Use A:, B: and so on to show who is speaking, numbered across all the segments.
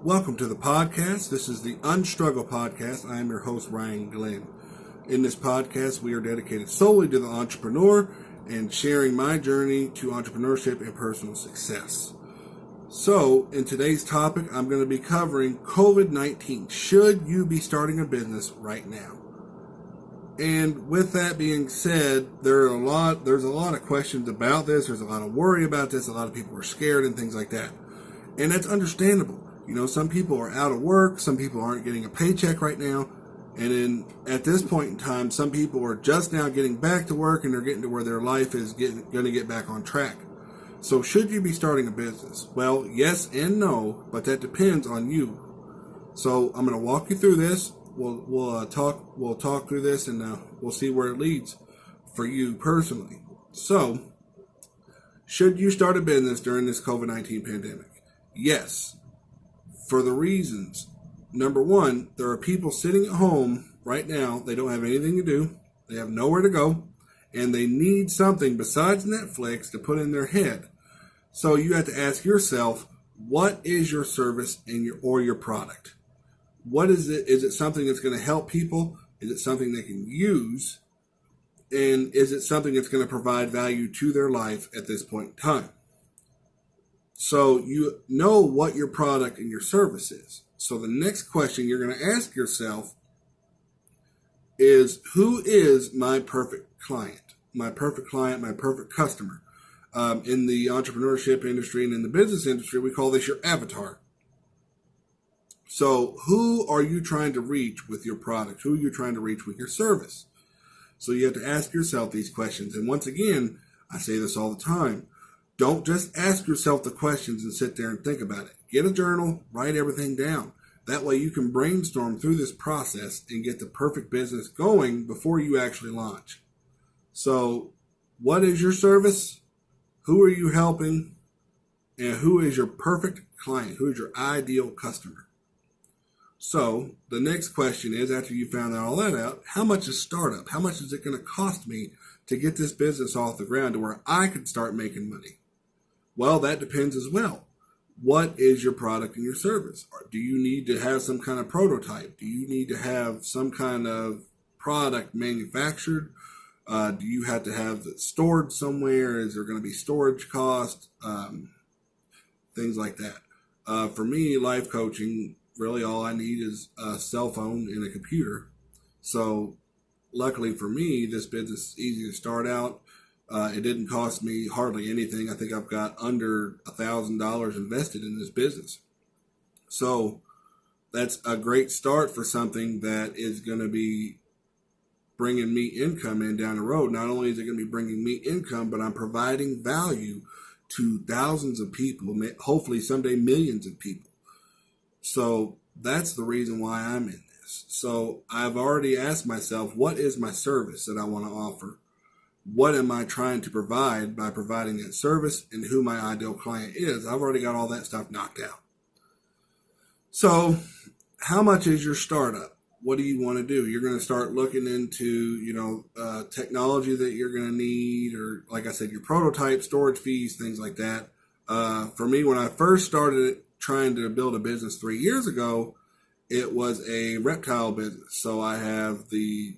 A: Welcome to the podcast. This is the Unstruggle Podcast. I am your host, Ryan Glenn. In this podcast, we are dedicated solely to the entrepreneur and sharing my journey to entrepreneurship and personal success. So, in today's topic, I'm going to be covering COVID-19. Should you be starting a business right now? And with that being said, there's a lot of questions about this. There's a lot of worry about this. A lot of people are scared and things like that. And that's understandable. You know, some people are out of work. Some people aren't getting a paycheck right now. And then at this point in time, some people are just now getting back to work and they're getting to where their life is going to get back on track. So should you be starting a business? Well, yes and no, but that depends on you. So I'm going to walk you through this. We'll talk through this and we'll see where it leads for you personally. So, should you start a business during this COVID-19 pandemic? Yes, for the reasons. Number one, there are people sitting at home right now. They don't have anything to do. They have nowhere to go, and they need something besides Netflix to put in their head. So you have to ask yourself, what is your service and your product? What is it? Is it something that's going to help people? Is it something they can use? And is it something that's going to provide value to their life at this point in time? So you know what your product and your service is. So the next question you're going to ask yourself is, who is my perfect client? My perfect client, my perfect customer. In the entrepreneurship industry and in the business industry, we call this your avatar. So who are you trying to reach with your product? Who are you trying to reach with your service? So you have to ask yourself these questions. And once again, I say this all the time. Don't just ask yourself the questions and sit there and think about it. Get a journal, write everything down. That way you can brainstorm through this process and get the perfect business going before you actually launch. So what is your service? Who are you helping? And who is your perfect client? Who is your ideal customer? So the next question is, after you found all that out, how much is startup? How much is it going to cost me to get this business off the ground to where I can start making money? Well, that depends as well. What is your product and your service? Or do you need to have some kind of prototype? Do you need to have some kind of product manufactured? Do you have to have it stored somewhere? Is there going to be storage costs? Things like that. For me, life coaching, really all I need is a cell phone and a computer. So luckily for me, this business is easy to start out. It didn't cost me hardly anything. I think I've got under $1,000 invested in this business. So that's a great start for something that is going to be bringing me income in down the road. Not only is it going to be bringing me income, but I'm providing value to thousands of people, hopefully someday millions of people. So that's the reason why I'm in this. So I've already asked myself, what is my service that I want to offer? What am I trying to provide by providing that service, and who my ideal client is? I've already got all that stuff knocked out. So how much is your startup? What do you want to do? You're going to start looking into, technology that you're going to need, or like I said, your prototype, storage fees, things like that. For me, when I first started trying to build a business 3 years ago, it was a reptile business. So I have the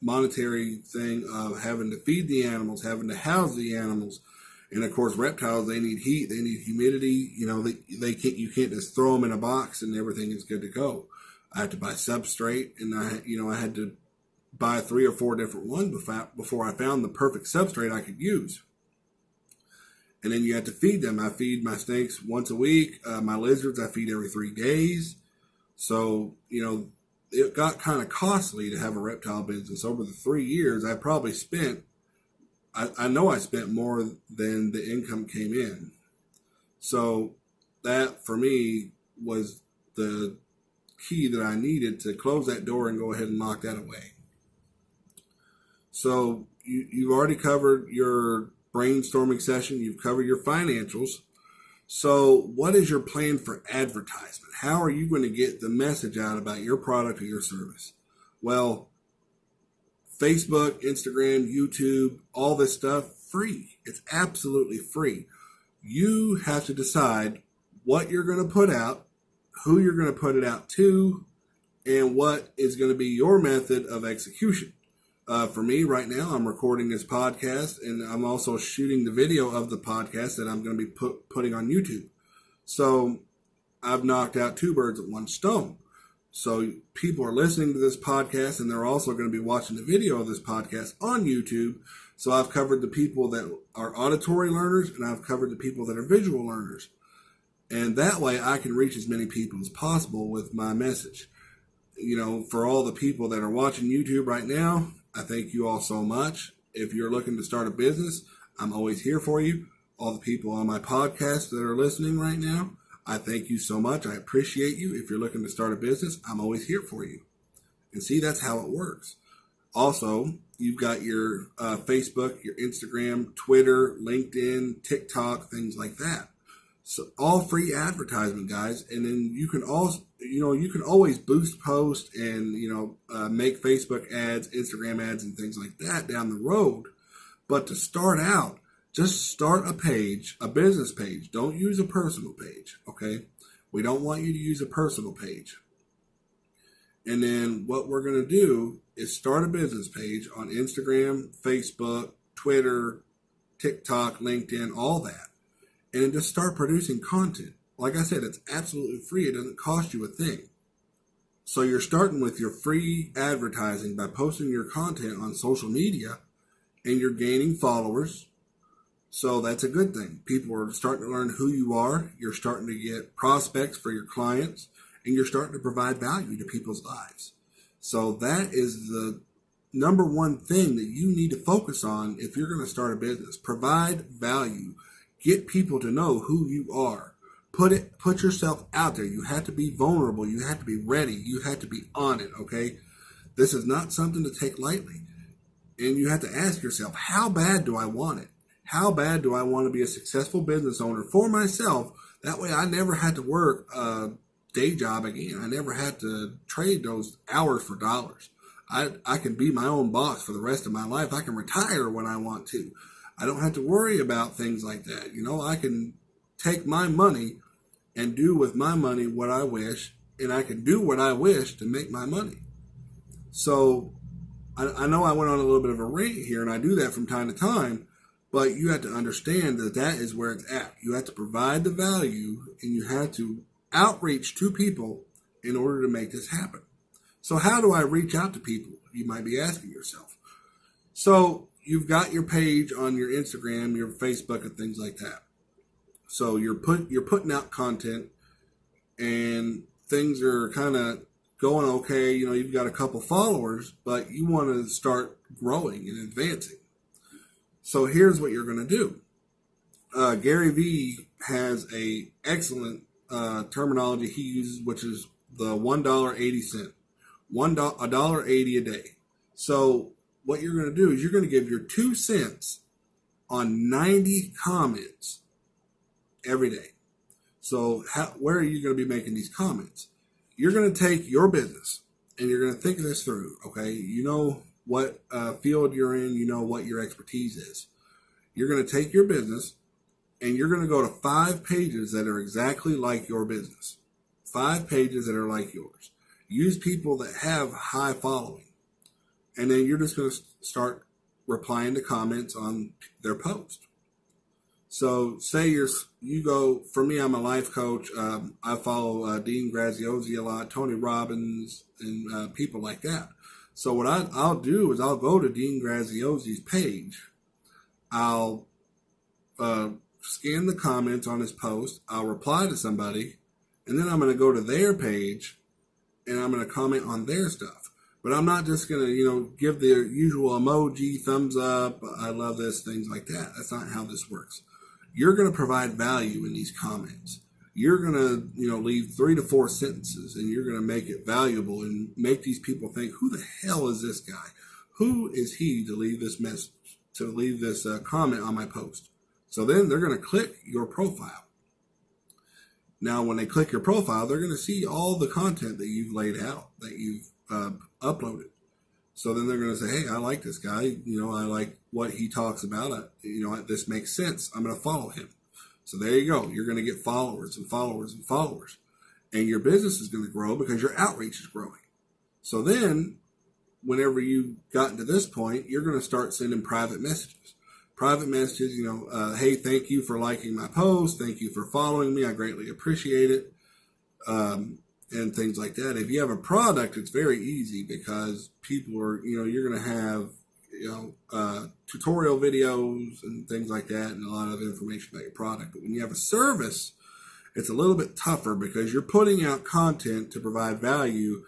A: monetary thing of having to feed the animals, having to house the animals, and of course reptiles, they need heat, they need humidity. You know, you can't just throw them in a box and everything is good to go. I had to buy substrate, and I had to buy 3 or 4 different ones before I found the perfect substrate I could use. And then you have to feed them. I feed my snakes once a week. My lizards, I feed every 3 days. So, it got kind of costly to have a reptile business. Over the 3 years, I probably spent, I know I spent more than the income came in. So that, for me, was the key that I needed to close that door and go ahead and lock that away. So you've already covered your brainstorming session. You've covered your financials. So what is your plan for advertisement? How are you going to get the message out about your product or your service? Well, Facebook, Instagram, YouTube, all this stuff, free. It's absolutely free. You have to decide what you're going to put out, who you're going to put it out to, and what is going to be your method of execution. For me right now, I'm recording this podcast, and I'm also shooting the video of the podcast that I'm going to be putting on YouTube. So I've knocked out two birds with one stone. So people are listening to this podcast, and they're also going to be watching the video of this podcast on YouTube. So I've covered the people that are auditory learners, and I've covered the people that are visual learners. And that way I can reach as many people as possible with my message. For all the people that are watching YouTube right now, I thank you all so much. If you're looking to start a business, I'm always here for you. All the people on my podcast that are listening right now, I thank you so much. I appreciate you. If you're looking to start a business, I'm always here for you. And see, that's how it works. Also, you've got your Facebook, your Instagram, Twitter, LinkedIn, TikTok, things like that. So all free advertisement, guys. And then you can also, you can always boost post and, make Facebook ads, Instagram ads, and things like that down the road. But to start out, just start a page, a business page. Don't use a personal page, okay? We don't want you to use a personal page. And then what we're going to do is start a business page on Instagram, Facebook, Twitter, TikTok, LinkedIn, all that. And then just start producing content. Like I said, it's absolutely free. It doesn't cost you a thing. So you're starting with your free advertising by posting your content on social media, and you're gaining followers. So that's a good thing. People are starting to learn who you are. You're starting to get prospects for your clients, and you're starting to provide value to people's lives. So that is the number one thing that you need to focus on if you're going to start a business. Provide value. Get people to know who you are. Put yourself out there. You have to be vulnerable. You have to be ready. You have to be on it, okay? This is not something to take lightly. And you have to ask yourself, how bad do I want it? How bad do I want to be a successful business owner for myself? That way I never had to work a day job again. I never had to trade those hours for dollars. I can be my own boss for the rest of my life. I can retire when I want to. I don't have to worry about things like that. I can take my money and do with my money what I wish, and I can do what I wish to make my money. So I know I went on a little bit of a rant here, and I do that from time to time, but you have to understand that that is where it's at. You have to provide the value, and you have to outreach to people in order to make this happen. So how do I reach out to people? You might be asking yourself. So you've got your page on your Instagram, your Facebook, and things like that. So you're putting out content, and things are kind of going okay. You've got a couple followers, but you want to start growing and advancing. So here's what you're going to do. Gary Vee has a excellent terminology he uses, which is the $1.80. $1.80 a day. So what you're going to do is you're going to give your 2 cents on 90 comments every day. So where are you going to be making these comments? You're going to take your business and you're going to think this through, okay? You know what field you're in. You know what your expertise is. You're going to take your business and you're going to go to 5 pages that are exactly like your business. 5 pages that are like yours. Use people that have high following. And then you're just going to start replying to comments on their post. So say you go, for me, I'm a life coach. I follow Dean Graziosi a lot, Tony Robbins, and people like that. So what I'll do is I'll go to Dean Graziosi's page. I'll scan the comments on his post. I'll reply to somebody. And then I'm going to go to their page and I'm going to comment on their stuff. But I'm not just going to, give the usual emoji, thumbs up, I love this, things like that. That's not how this works. You're going to provide value in these comments. You're going to, leave 3 to 4 sentences, and you're going to make it valuable and make these people think, who the hell is this guy? Who is he to leave this message, to leave this comment on my post? So then they're going to click your profile. Now, when they click your profile, they're going to see all the content that you've laid out, that you've uploaded. So then they're going to say, hey, I like this guy. I like what he talks about. This makes sense. I'm going to follow him. So there you go. You're going to get followers and followers and followers. And your business is going to grow because your outreach is growing. So then, whenever you gotten to this point, you're going to start sending private messages. Private messages, hey, thank you for liking my post. Thank you for following me. I greatly appreciate it. And things like that. If you have a product, it's very easy because people are, you're going to have, tutorial videos and things like that and a lot of information about your product. But when you have a service, it's a little bit tougher because you're putting out content to provide value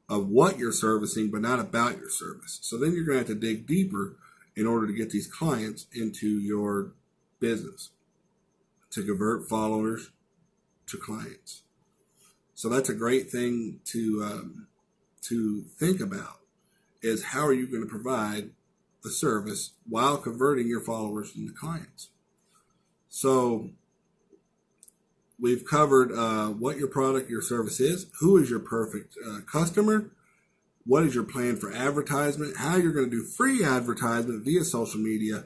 A: of what you're servicing, but not about your service. So then you're going to have to dig deeper in order to get these clients into your business to convert followers to clients. So that's a great thing to think about is how are you going to provide the service while converting your followers into clients. So we've covered what your product, your service is, who is your perfect customer, what is your plan for advertisement, how you're going to do free advertisement via social media,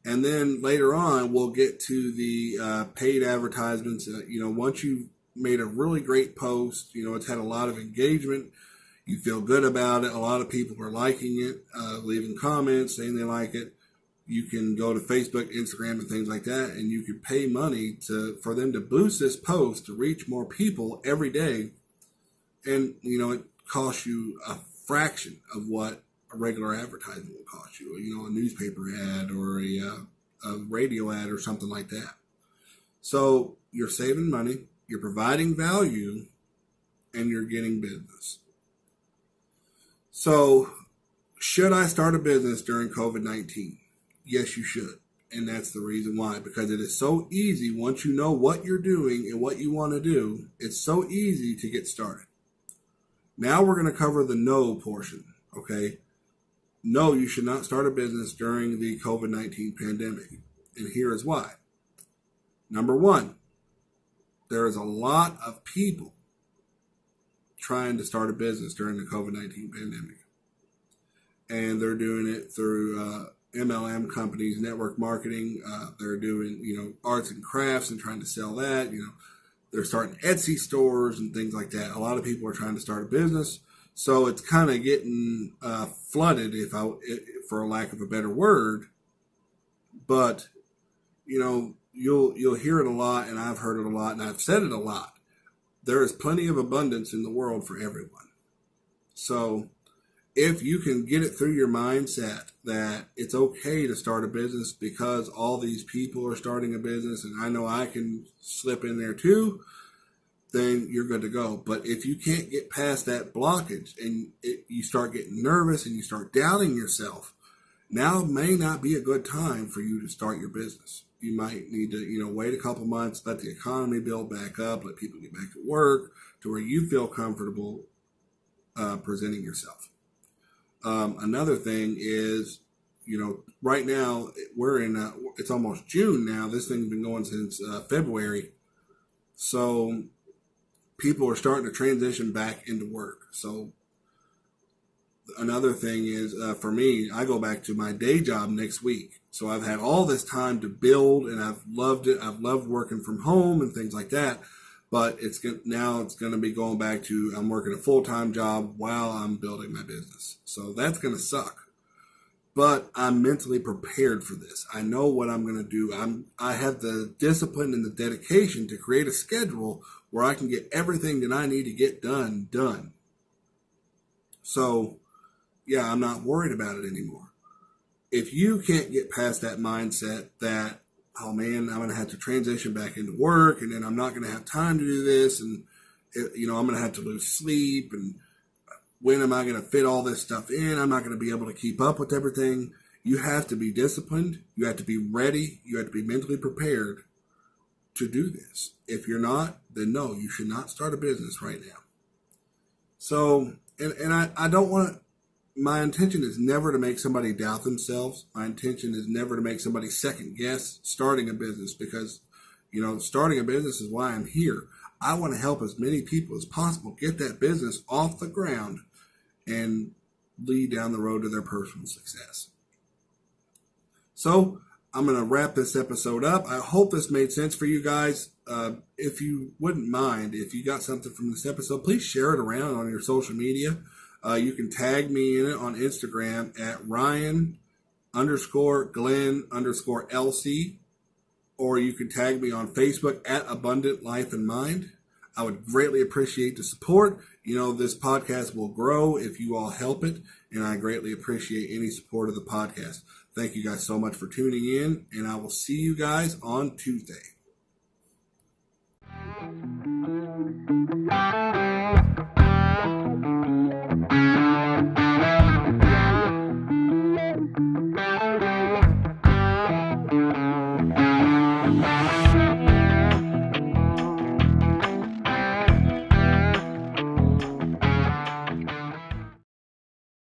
A: and then later on we'll get to the paid advertisements. Once you've made a really great post, it's had a lot of engagement, you feel good about it, a lot of people are liking it, leaving comments saying they like it. You can go to Facebook, Instagram, and things like that, and you can pay money for them to boost this post to reach more people every day. And, it costs you a fraction of what a regular advertisement will cost you. A newspaper ad or a radio ad or something like that. So you're saving money, you're providing value, and you're getting business. So should I start a business during COVID-19? Yes, you should. And that's the reason why. Because it is so easy once you know what you're doing and what you want to do. It's so easy to get started. Now we're going to cover the no portion. Okay? No, you should not start a business during the COVID-19 pandemic. And here is why. Number one, there is a lot of people trying to start a business during the COVID-19 pandemic. And they're doing it through MLM companies, network marketing. They're doing, arts and crafts and trying to sell that. They're starting Etsy stores and things like that. A lot of people are trying to start a business. So it's kind of getting flooded, for a lack of a better word. But, you'll hear it a lot, and I've heard it a lot, and I've said it a lot. There is plenty of abundance in the world for everyone. So if you can get it through your mindset that it's okay to start a business because all these people are starting a business and I know I can slip in there too, then you're good to go. But if you can't get past that blockage and you start getting nervous and you start doubting yourself, now may not be a good time for you to start your business. You might need to, wait a couple months, let the economy build back up, let people get back to work to where you feel comfortable presenting yourself. Another thing is, right now we're in, it's almost June now. This thing's been going since February. So people are starting to transition back into work. So another thing is, for me, I go back to my day job next week. So I've had all this time to build and I've loved it. I've loved working from home and things like that. But now it's going to be going back to I'm working a full-time job while I'm building my business. So that's going to suck. But I'm mentally prepared for this. I know what I'm going to do. I have the discipline and the dedication to create a schedule where I can get everything that I need to get done. So, yeah, I'm not worried about it anymore. If you can't get past that mindset that, oh man, I'm going to have to transition back into work and then I'm not going to have time to do this and, I'm going to have to lose sleep and when am I going to fit all this stuff in? I'm not going to be able to keep up with everything. You have to be disciplined. You have to be ready. You have to be mentally prepared to do this. If you're not, then no, you should not start a business right now. So, and I don't want to, my intention is never to make somebody doubt themselves. My intention is never to make somebody second guess starting a business because, starting a business is why I'm here. I want to help as many people as possible get that business off the ground and lead down the road to their personal success. So I'm going to wrap this episode up. I hope this made sense for you guys. If you wouldn't mind, if you got something from this episode, please share it around on your social media. You can tag me in it on Instagram at Ryan_Glenn_LC, or you can tag me on Facebook at Abundant Life in Mind. I would greatly appreciate the support. You know, this podcast will grow if you all help it, and I greatly appreciate any support of the podcast. Thank you guys so much for tuning in, and I will see you guys on Tuesday.